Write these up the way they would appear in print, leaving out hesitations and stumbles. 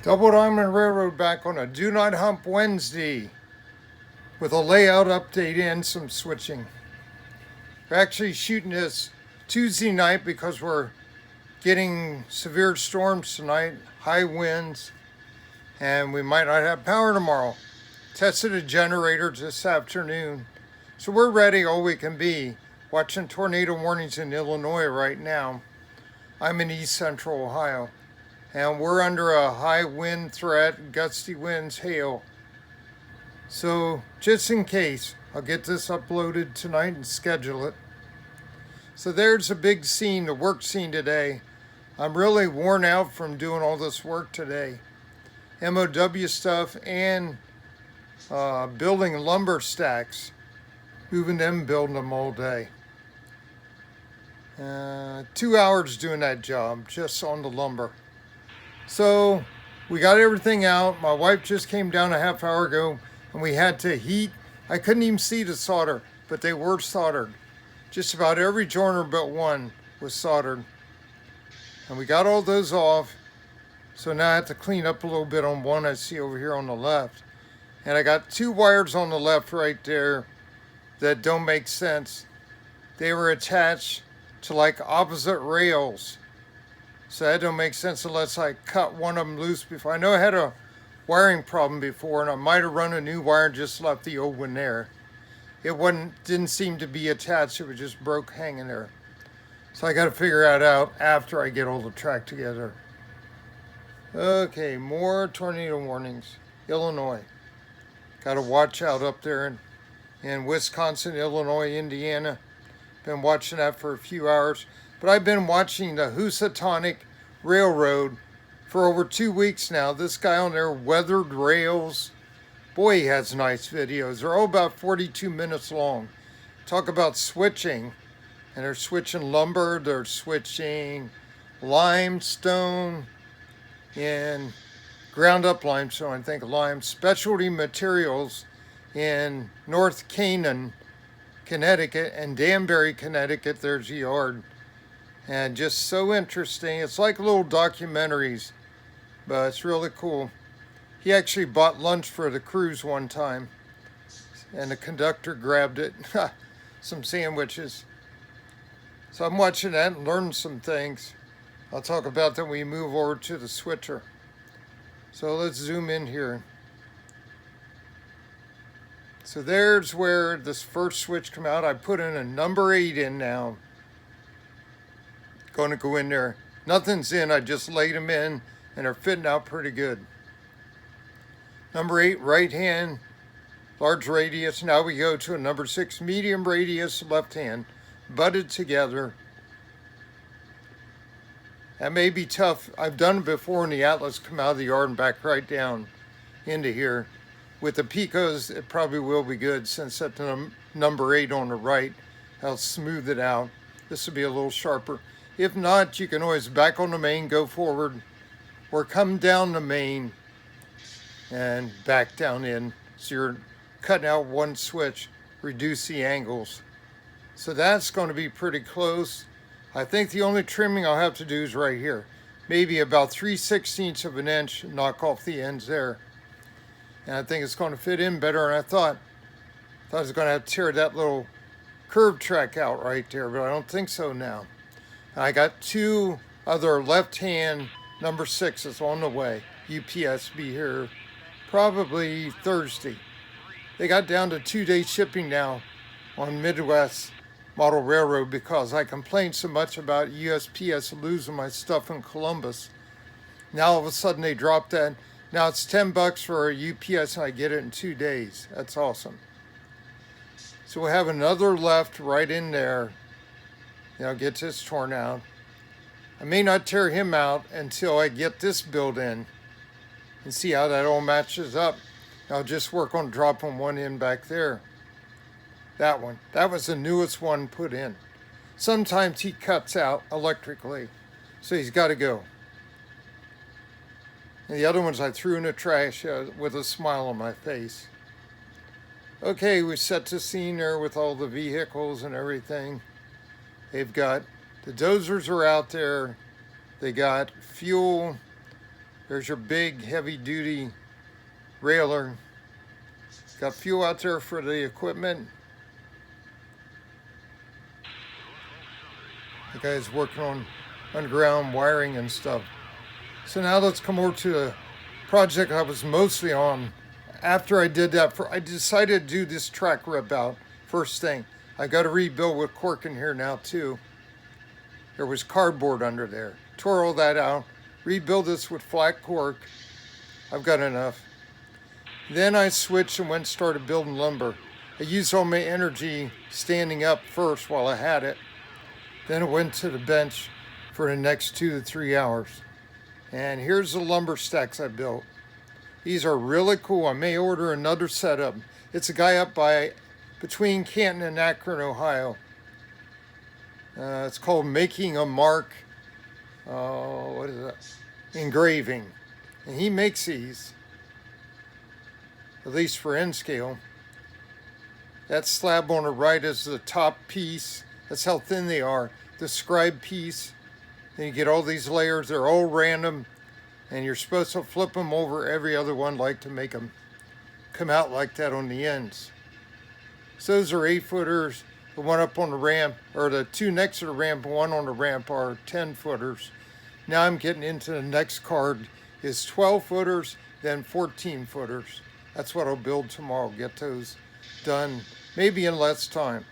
Double Diamond Railroad back on a Do Not Hump Wednesday with a layout update and some switching. We're actually shooting this Tuesday night because we're getting severe storms tonight, high winds, and we might not have power tomorrow. Tested a generator this afternoon. So we're ready all we can be. Watching tornado warnings in Illinois right now. I'm in East Central Ohio. And we're under a high wind threat, gusty winds, hail. So just in case, I'll get this uploaded tonight and schedule it. So there's a big scene, the work scene today. I'm really worn out from doing all this work today. MOW stuff and building lumber stacks. Moving them, building them all day. 2 hours doing that job, just on the lumber. So we got everything out. My wife just came down a half hour ago and we had to heat. I couldn't even see the solder, but they were soldered. Just about every joiner but one was soldered. And we got all those off. So now I have to clean up a little bit on one I see over here on the left. And I got two wires on the left right there that don't make sense. They were attached to like opposite rails. So that don't make sense unless I cut one of them loose before. I know I had a wiring problem before and I might have run a new wire and just left the old one there. It didn't seem to be attached, it was just broke hanging there. So I got to figure that out after I get all the track together. Okay, more tornado warnings. Illinois. Got to watch out up there in Wisconsin, Illinois, Indiana. Been watching that for a few hours. But I've been watching the Housatonic Railroad for over 2 weeks now. This guy on there, weathered rails. Boy, he has nice videos. They're all about 42 minutes long. Talk about switching. And they're switching lumber. They're switching limestone and ground up limestone, I think lime. Specialty materials in North Canaan, Connecticut, and Danbury, Connecticut. There's a yard. And just so interesting. It's like little documentaries, but it's really cool. He actually bought lunch for the cruise one time, and the conductor grabbed it, some sandwiches. So I'm watching that and learning some things. I'll talk about that when we move over to the switcher. So let's zoom in here. So there's where this first switch come out. I put in a number 8 in now. Going to go in there. Nothing's in, I just laid them in and they're fitting out pretty good. Number 8, right hand, large radius. Now we go to a number 6, medium radius, left hand, butted together. That may be tough. I've done it before in the Atlas, come out of the yard and back right down into here. With the Picos, it probably will be good since that's the number 8 on the right. I'll smooth it out. This will be a little sharper. If not, you can always back on the main, go forward, or come down the main and back down in. So you're cutting out one switch, reduce the angles. So that's going to be pretty close. I think the only trimming I'll have to do is right here. Maybe about 3/16 of an inch, knock off the ends there. And I think it's going to fit in better than I thought. I was going to have to tear that little curve track out right there, but I don't think so now. I got two other left-hand number 6s on the way. UPS be here probably Thursday. They got down to 2-day shipping now on Midwest Model Railroad because I complained so much about USPS losing my stuff in Columbus. Now all of a sudden they dropped that. Now it's $10 for a UPS and I get it in 2 days. That's awesome. So we'll have another left right in there. Get this torn out. I may not tear him out until I get this built in and see how that all matches up. I'll just work on dropping one in back there. That one. That was the newest one put in. Sometimes he cuts out electrically, so he's got to go. And the other ones I threw in the trash with a smile on my face. Okay, we set the scene there with all the vehicles and everything. They've got, the dozers are out there. They got fuel. There's your big heavy duty railer. Got fuel out there for the equipment. The guy's working on underground wiring and stuff. So now let's come over to the project I was mostly on. After I did that, I decided to do this track rip out first thing. I got to rebuild with cork in here now too. There was cardboard under there. Tore all that out. Rebuild this with flat cork. I've got enough. Then I switched and went and started building lumber. I used all my energy standing up first while I had it. Then I went to the bench for the next 2 to 3 hours. And here's the lumber stacks I built. These are really cool. I may order another setup. It's a guy up between Canton and Akron, Ohio. It's called Making a Mark. What is that? Engraving. And he makes these, at least for N scale. That slab on the right is the top piece. That's how thin they are. The scribe piece. Then you get all these layers. They're all random. And you're supposed to flip them over every other one like to make them come out like that on the ends. So those are 8-footers. The one up on the ramp, or the two next to the ramp, one on the ramp are 10-footers. Now I'm getting into the next card is 12-footers, then 14-footers. That's what I'll build tomorrow. Get those done, maybe in less time.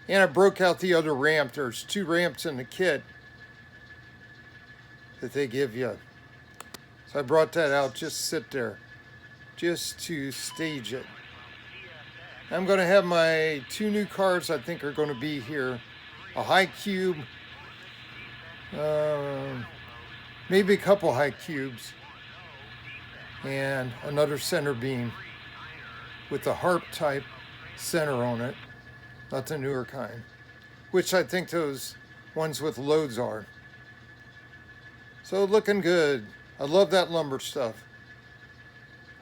And I broke out the other ramp. There's 2 ramps in the kit that they give you. So I brought that out, just sit there, just to stage it. I'm going to have my 2 new cars I think are going to be here. A high cube, maybe a couple high cubes, and another center beam with the Harp type center on it, not the newer kind, which I think those ones with loads are. So looking good. I love that lumber stuff.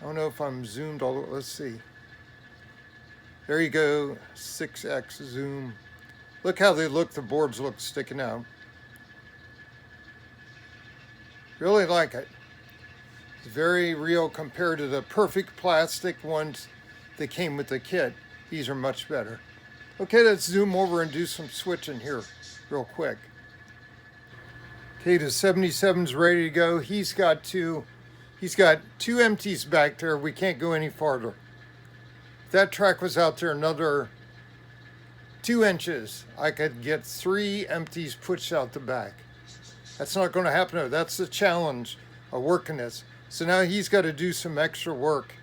I don't know if I'm zoomed all the way. Let's see. There you go, 6x zoom. Look how they look, the boards look sticking out. Really like it. It's very real compared to the perfect plastic ones that came with the kit. These are much better. Okay, let's zoom over and do some switching here real quick. Okay, the 77's ready to go. He's got two empties back there. We can't go any farther. If that track was out there another 2 inches, I could get 3 empties pushed out the back. That's not going to happen though. That's the challenge of working this. So now he's got to do some extra work.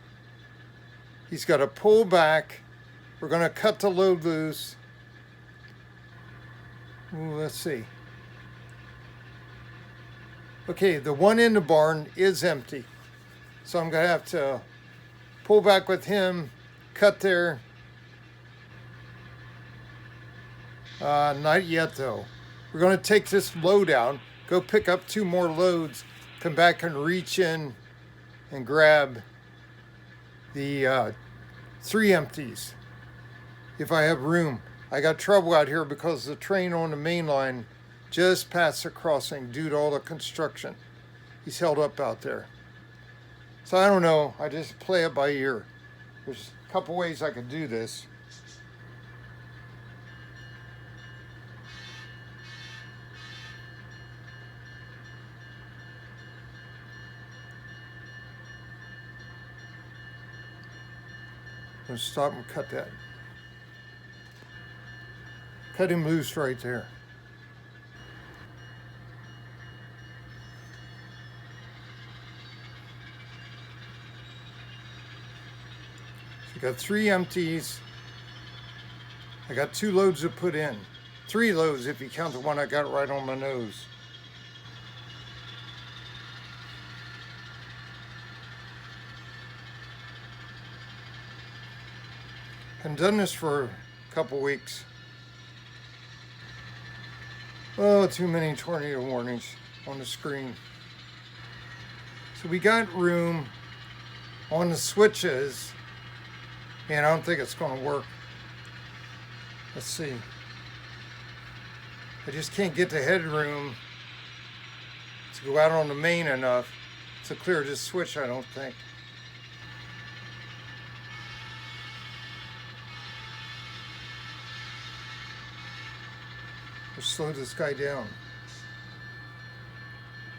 He's got to pull back. We're going to cut the load loose. Ooh, let's see. Okay, the one in the barn is empty. So I'm going to have to pull back with him, cut there. Not yet though. We're going to take this load out, go pick up 2 more loads, come back and reach in and grab the 3 empties if I have room. I got trouble out here because the train on the main line just past the crossing due to all the construction. He's held up out there. So I don't know, I just play it by ear. There's a couple ways I could do this. I'm gonna stop and cut that. Cut him loose right there. So got 3 empties. I got 2 loads to put in. 3 loads if you count the one I got right on my nose. I've done this for a couple weeks. Oh, too many tornado warnings on the screen. So we got room on the switches, and I don't think it's going to work. Let's see. I just can't get the headroom to go out on the main enough to clear this switch, I don't think. Let's slow this guy down.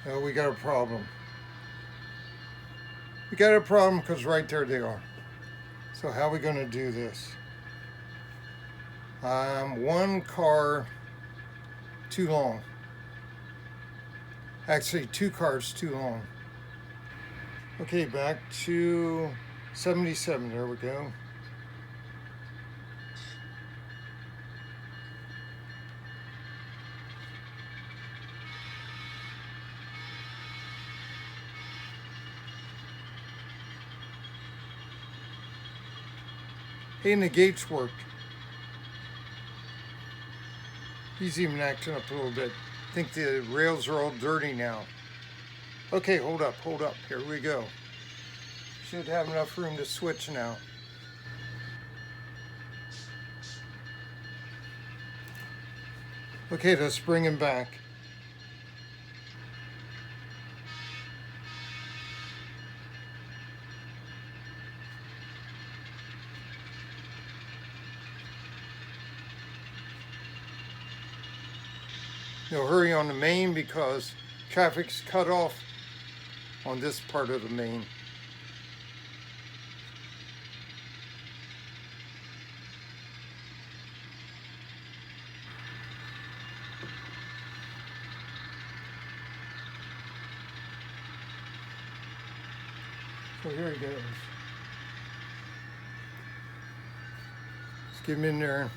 Oh, we got a problem. We got a problem because right there they are. So how are we going to do this? One car too long. Actually, 2 cars too long. Okay, back to 77. There we go. Hey, and the gates worked. He's even acting up a little bit. I think the rails are all dirty now. Okay, hold up. Here we go. Should have enough room to switch now. Okay, let's bring him back. No hurry on the main because traffic's cut off on this part of the main. So here he goes. Let's get him in there.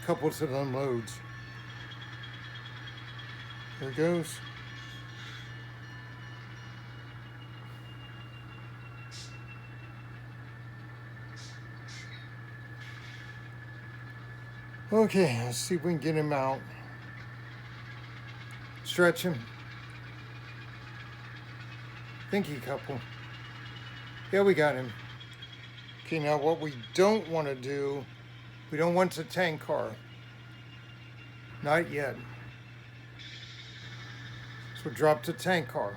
Couples it unloads. There it goes. Okay, let's see if we can get him out. Stretch him. Thinky couple. Yeah, we got him. Okay, now what we don't want to do, we don't want the tank car. Not yet. So drop the tank car.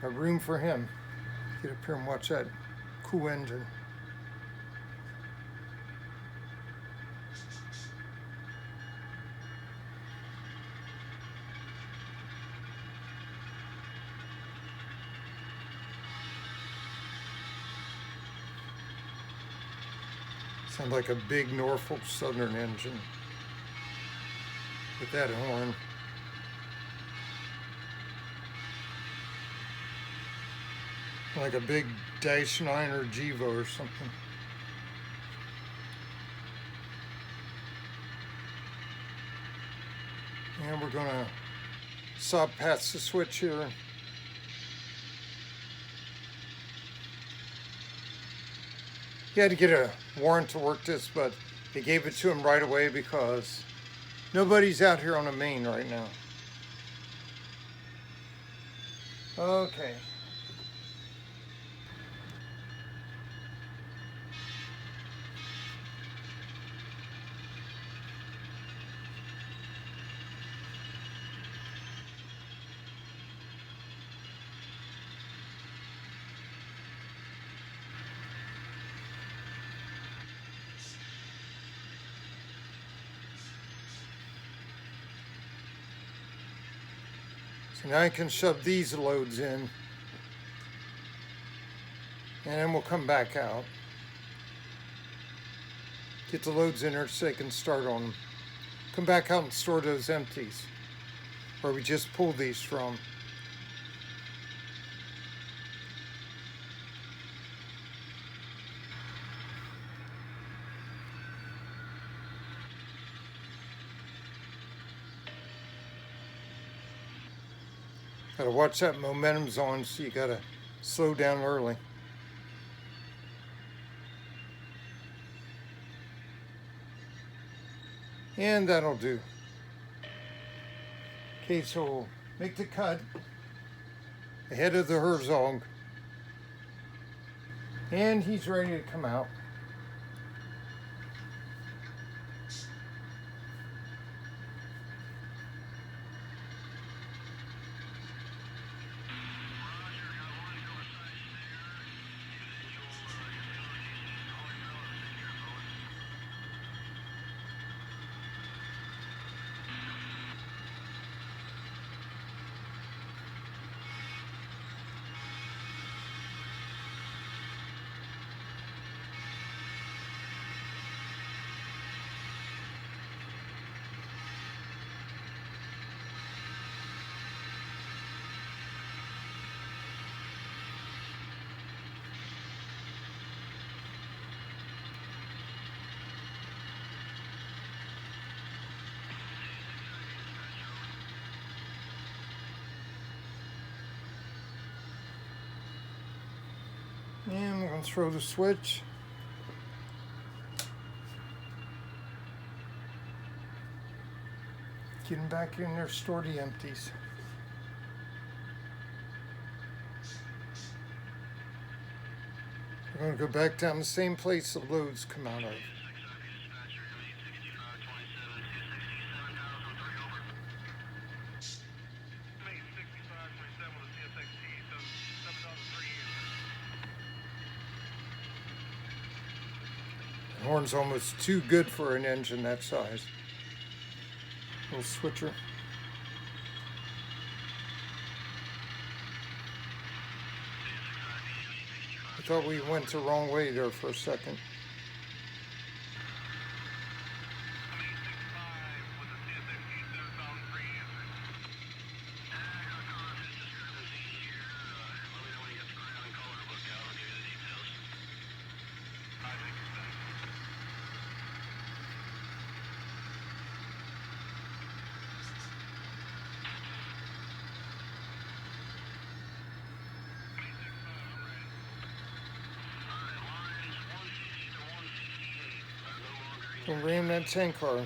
Got room for him. Get up here and watch that cool engine. Sounds like a big Norfolk Southern engine with that horn. Like a big Dash 9 or Jevo or something. And we're gonna saw past the switch here. He had to get a warrant to work this, but they gave it to him right away because nobody's out here on the main right now. Okay. So now I can shove these loads in, and then we'll come back out. Get the loads in there so they can start on them. Come back out and store those empties where we just pulled these from. Gotta watch that momentum's on, so you gotta slow down early. And that'll do. Okay, so we'll make the cut ahead of the Herzog. And he's ready to come out. And I'm going to throw the switch. Getting back in there, store the empties. We're going to go back down the same place the loads come out of. The horn's almost too good for an engine that size. Little switcher. I thought we went the wrong way there for a second. Don't ram that tank car.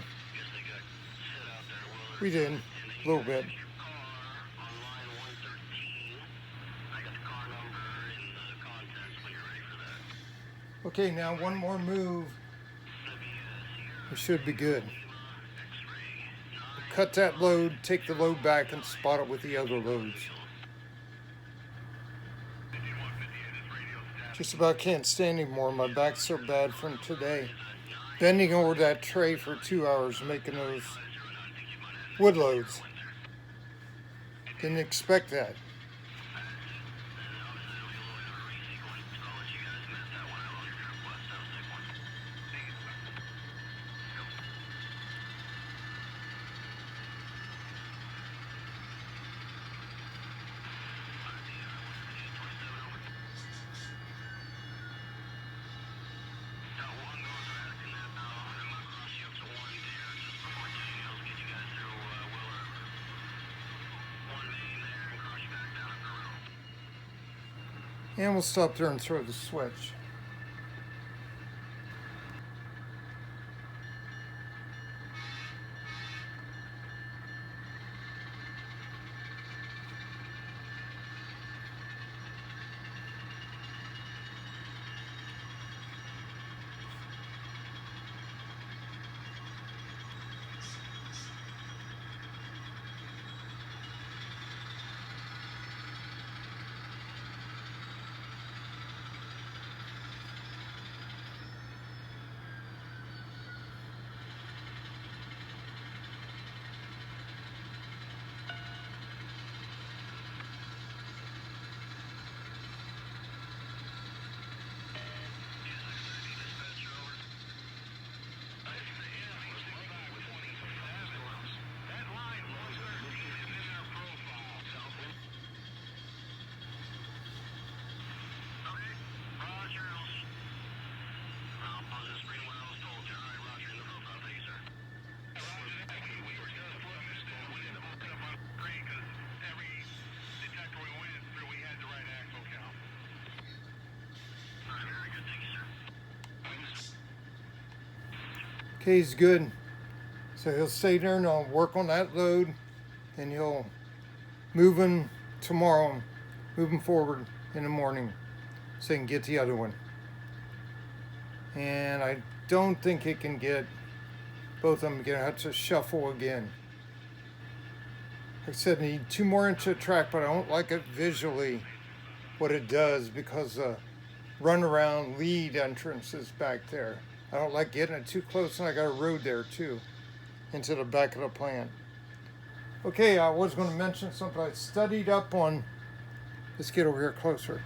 We did, a little bit. Okay, now one more move. We should be good. Cut that load, take the load back, and spot it with the other loads. Just about can't stand anymore. My back's so bad from today. Bending over that tray for 2 hours making those wood loads. Didn't expect that. And we'll stop there and throw the switch. Okay, he's good. So he'll stay there and I'll work on that load and he'll moving tomorrow, moving forward in the morning so he can get the other one. And I don't think he can get both of them. Gonna have to shuffle again. Like I said, I need 2 more inches of track, but I don't like it visually what it does because the runaround lead entrance is back there. I don't like getting it too close, and I got a road there too into the back of the plant. Okay, I was going to mention something I studied up on. Let's get over here closer.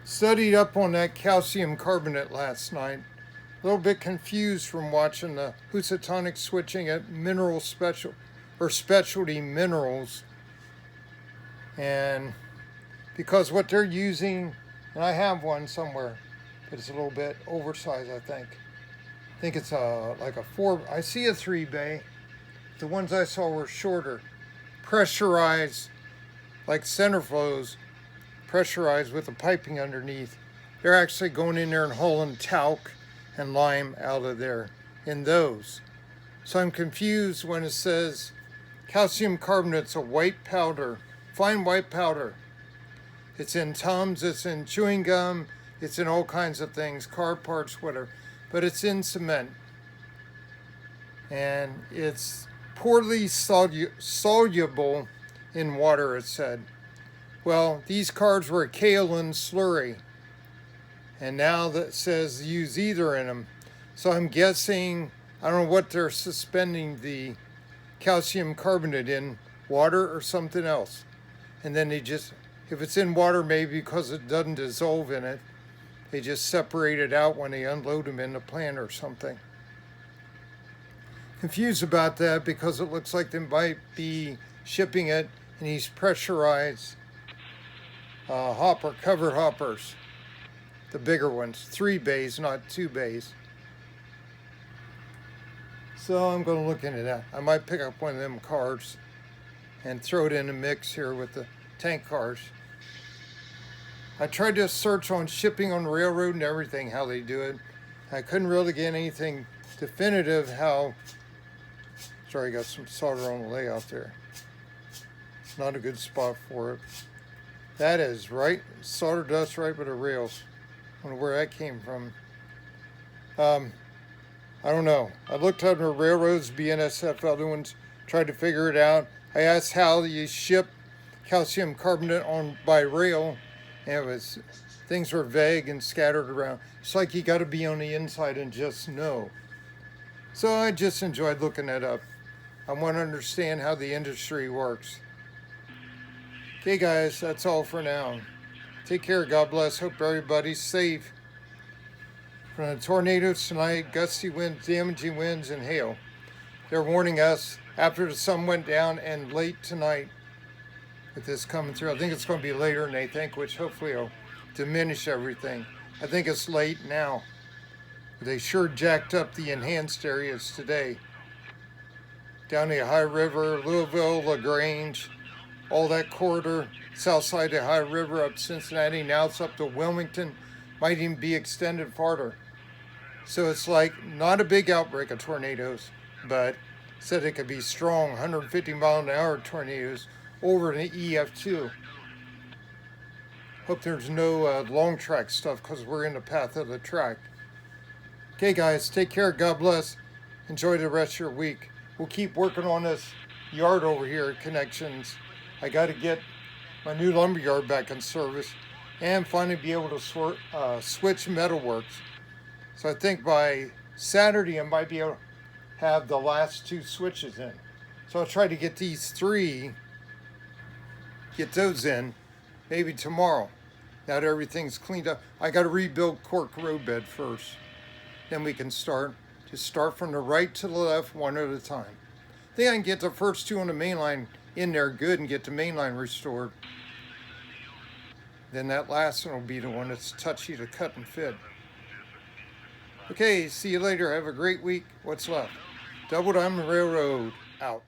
Studied up on that calcium carbonate last night. A little bit confused from watching the Housatonic switching at Mineral Special or Specialty Minerals, and because what they're using, and I have one somewhere, but it's a little bit oversized, I think. I think it's like a 4. I see a 3 bay. The ones I saw were shorter, pressurized, like center flows, pressurized with the piping underneath. They're actually going in there and hauling talc and lime out of there in those. So I'm confused when it says calcium carbonate's a white powder, fine white powder. It's in Tums, it's in chewing gum, it's in all kinds of things, car parts, whatever. But it's in cement. And it's poorly soluble in water, it said. Well, these cars were a kaolin slurry. And now that says use either in them. So I'm guessing, I don't know what they're suspending the calcium carbonate in, water or something else. And then they just, if it's in water, maybe because it doesn't dissolve in it, they just separate it out when they unload them in the plant or something. Confused about that because it looks like they might be shipping it in these pressurized cover hoppers. The bigger ones, 3 bays, not 2 bays. So I'm going to look into that. I might pick up one of them cars and throw it in the mix here with the tank cars. I tried to search on shipping on the railroad and everything, how they do it. I couldn't really get anything definitive how. Sorry, I got some solder on the layout there. Not a good spot for it. That is right, solder dust right by the rails. I don't know where that came from. I don't know. I looked under railroads, BNSF, other ones, tried to figure it out. I asked how you ship calcium carbonate on by rail, and things were vague and scattered around. It's like you got to be on the inside and just know. So I just enjoyed looking that up. I want to understand how the industry works. Okay, guys, that's all for now. Take care. God bless. Hope everybody's safe. From the tornadoes tonight, gusty winds, damaging winds, and hail. They're warning us after the sun went down and late tonight with this coming through. I think it's going to be later than they think, which hopefully will diminish everything. I think it's late now. They sure jacked up the enhanced areas today. Down the Ohio River, Louisville, LaGrange, all that corridor, south side of the Ohio River up Cincinnati, now it's up to Wilmington, might even be extended farther. So it's like not a big outbreak of tornadoes, but said it could be strong 150 mile an hour tornadoes over the EF2. Hope there's no long track stuff because we're in the path of the track. Okay, guys, take care. God bless. Enjoy the rest of your week. We'll keep working on this yard over here at Connections. I got to get my new lumberyard back in service and finally be able to switch metalworks. So I think by Saturday I might be able to have the last 2 switches in. So I'll try to get these 3, get those in, maybe tomorrow. Now that everything's cleaned up. I got to rebuild cork roadbed first. Then we can start. Just start from the right to the left, one at a time. I think I can get the first 2 on the main line in there good and get the main line restored. Then that last one will be the one that's touchy to cut and fit. Okay, see you later. Have a great week. What's left? Double Diamond Railroad, out.